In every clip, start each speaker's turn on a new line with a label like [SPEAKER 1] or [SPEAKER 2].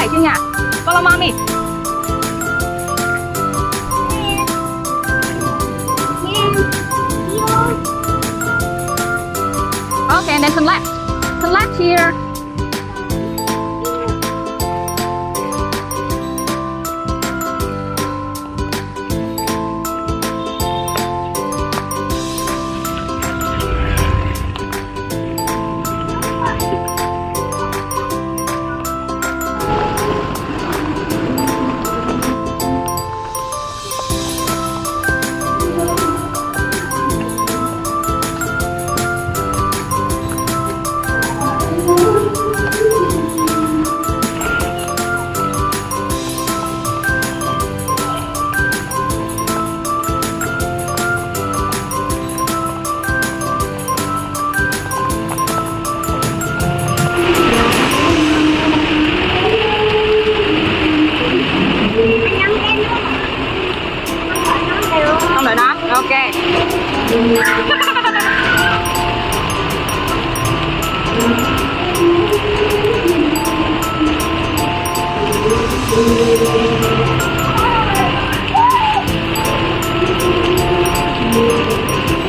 [SPEAKER 1] Okay, Junya, follow mommy. Okay, and then turn left. Turn left here. Không đợi nó. Ok.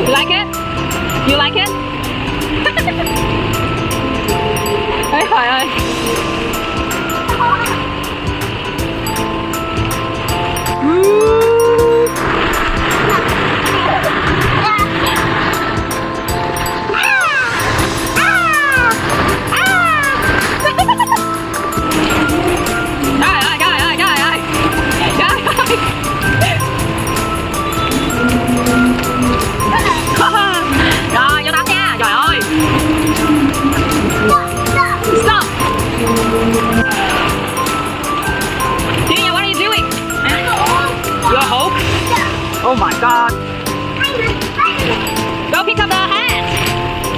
[SPEAKER 1] You like it? You like it? Ôi trời ơi. Rồi, vô tắm nha. Trời ơi. Stop. Junya, what are you doing? Your hope? Oh my god. Go pick up the hat.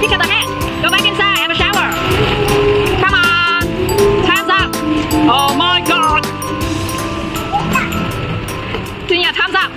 [SPEAKER 1] Pick up the hat. Go back inside. Have a shower. Come on. Time's up. Oh my god. Junya, time's up.